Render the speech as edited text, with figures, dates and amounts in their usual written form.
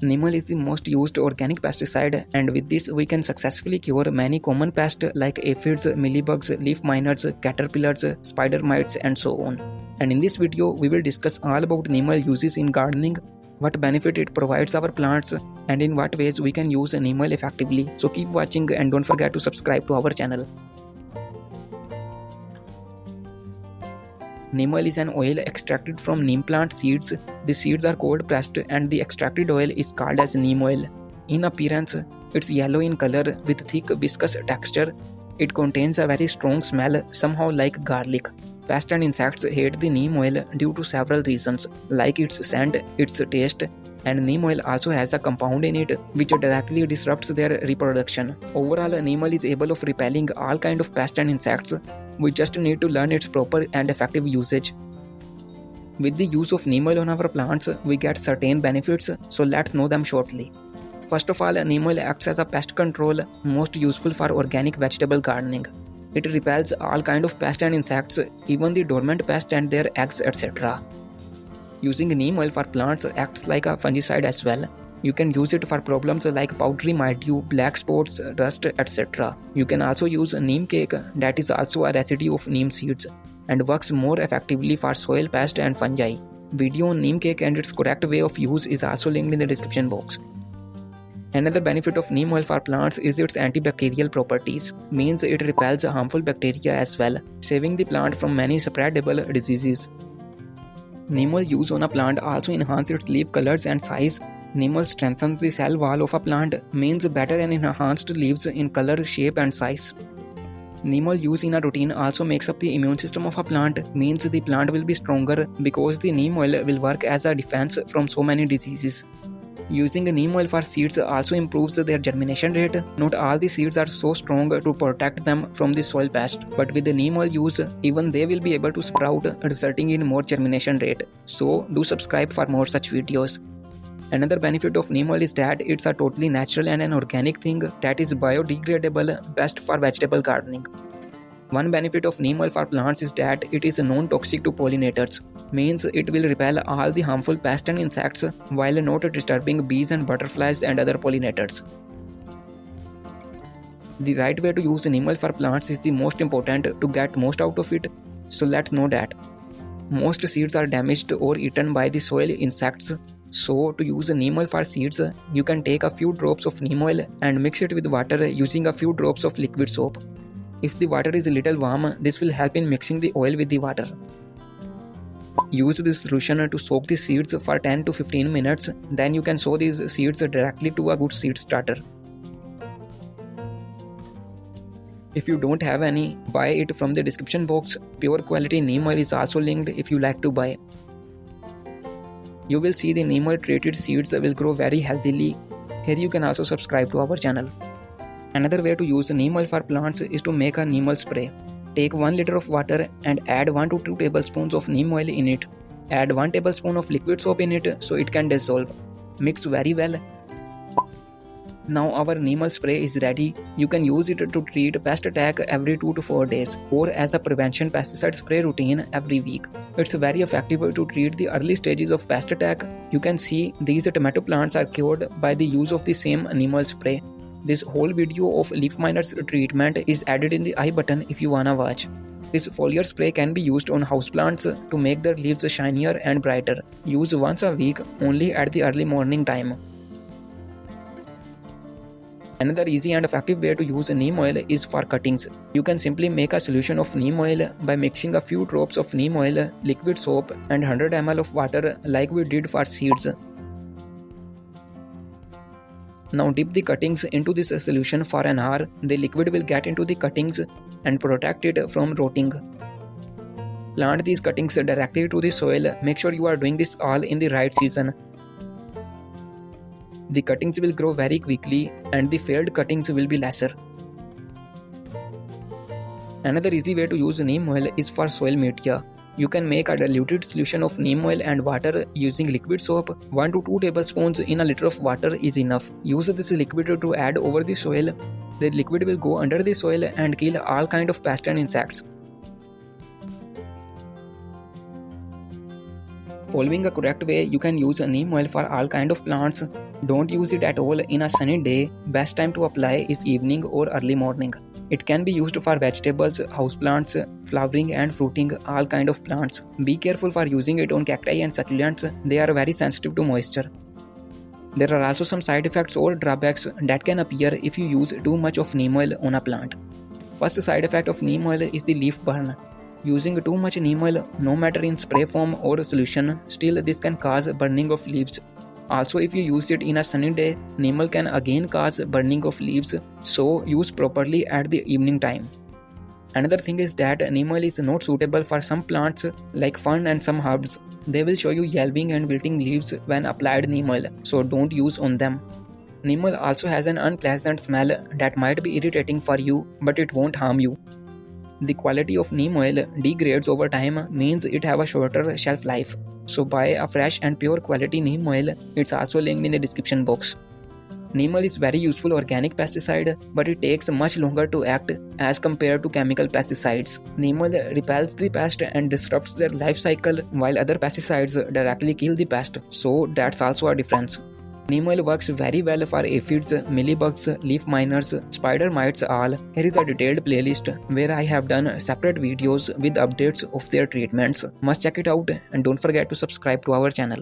Neem oil is the most used organic pesticide, and with this we can successfully cure many common pests like aphids, mealybugs, leaf miners, caterpillars, spider mites and so on. And in this video we will discuss all about neem oil uses in gardening, what benefit it provides our plants, and in what ways we can use neem oil effectively. So keep watching and don't forget to subscribe to our channel. Neem oil is an oil extracted from neem plant seeds. The seeds are cold pressed and the extracted oil is called as neem oil. In appearance, it's yellow in color with thick viscous texture. It contains a very strong smell, somehow like garlic. Pests and insects hate the neem oil due to several reasons, like its scent, its taste, and neem oil also has a compound in it which directly disrupts their reproduction. Overall, neem oil is able of repelling all kind of pests and insects. We just need to learn its proper and effective usage. With the use of neem oil on our plants, we get certain benefits, so let's know them shortly. First of all, neem oil acts as a pest control, most useful for organic vegetable gardening. It repels all kind of pests and insects, even the dormant pests and their eggs, etc. Using neem oil for plants acts like a fungicide as well. You can use it for problems like powdery mildew, black spots, rust, etc. You can also use neem cake, that is also a residue of neem seeds, and works more effectively for soil pests and fungi. Video on neem cake and its correct way of use is also linked in the description box. Another benefit of neem oil for plants is its antibacterial properties, means it repels harmful bacteria as well, saving the plant from many spreadable diseases. Neem oil used on a plant also enhances its leaf colors and size. Neem oil strengthens the cell wall of a plant, means better and enhanced leaves in color, shape and size. Neem oil used in a routine also makes up the immune system of a plant, means the plant will be stronger because the neem oil will work as a defense from so many diseases. Using neem oil for seeds also improves their germination rate. Not all the seeds are so strong to protect them from the soil pest, but with the neem oil use, even they will be able to sprout, resulting in more germination rate. So do subscribe for more such videos. Another benefit of neem oil is that it's a totally natural and an organic thing that is biodegradable, best for vegetable gardening. One benefit of neem oil for plants is that it is non-toxic to pollinators, means it will repel all the harmful pests and insects while not disturbing bees and butterflies and other pollinators. The right way to use neem oil for plants is the most important to get most out of it, so let's know that. Most seeds are damaged or eaten by the soil insects, so to use neem oil for seeds, you can take a few drops of neem oil and mix it with water using a few drops of liquid soap. If the water is a little warm, this will help in mixing the oil with the water. Use this solution to soak the seeds for 10 to 15 minutes, then you can sow these seeds directly to a good seed starter. If you don't have any, buy it from the description box. Pure quality neem oil is also linked if you like to buy. You will see the neem oil treated seeds will grow very healthily. Here you can also subscribe to our channel. Another way to use neem oil for plants is to make a neem oil spray. Take 1 liter of water and add 1 to 2 tablespoons of neem oil in it. Add 1 tablespoon of liquid soap in it so it can dissolve. Mix very well. Now our neem oil spray is ready. You can use it to treat pest attack every 2 to 4 days or as a prevention pesticide spray routine every week. It's very effective to treat the early stages of pest attack. You can see these tomato plants are cured by the use of the same neem oil spray. This whole video of leaf miners treatment is added in the I button if you wanna watch. This foliar spray can be used on houseplants to make their leaves shinier and brighter. Use once a week, only at the early morning time. Another easy and effective way to use neem oil is for cuttings. You can simply make a solution of neem oil by mixing a few drops of neem oil, liquid soap and 100 ml of water like we did for seeds. Now dip the cuttings into this solution for an hour. The liquid will get into the cuttings and protect it from rotting. Plant these cuttings directly to the soil. Make sure you are doing this all in the right season. The cuttings will grow very quickly and the failed cuttings will be lesser. Another easy way to use neem oil is for soil media. You can make a diluted solution of neem oil and water using liquid soap. 1 to 2 tablespoons in a liter of water is enough. Use this liquid to add over the soil. The liquid will go under the soil and kill all kind of pests and insects. Following a correct way, you can use neem oil for all kind of plants. Don't use it at all in a sunny day. Best time to apply is evening or early morning. It can be used for vegetables, houseplants, flowering and fruiting, all kind of plants. Be careful for using it on cacti and succulents. They are very sensitive to moisture. There are also some side effects or drawbacks that can appear if you use too much of neem oil on a plant. First side effect of neem oil is the leaf burn. Using too much neem oil, no matter in spray form or solution, still this can cause burning of leaves. Also, if you use it in a sunny day, neem oil can again cause burning of leaves, so use properly at the evening time. Another thing is that neem oil is not suitable for some plants like fern and some herbs. They will show you yellowing and wilting leaves when applied neem oil, so don't use on them. Neem oil also has an unpleasant smell that might be irritating for you, but it won't harm you. The quality of neem oil degrades over time, means it have a shorter shelf life. So buy a fresh and pure quality neem oil. It's also linked in the description box. Neem oil is very useful organic pesticide, but it takes much longer to act as compared to chemical pesticides. Neem oil repels the pest and disrupts their life cycle, while other pesticides directly kill the pest, so that's also a difference. Neem oil works very well for aphids, mealybugs, leaf miners, spider mites all. Here is a detailed playlist where I have done separate videos with updates of their treatments. Must check it out and don't forget to subscribe to our channel.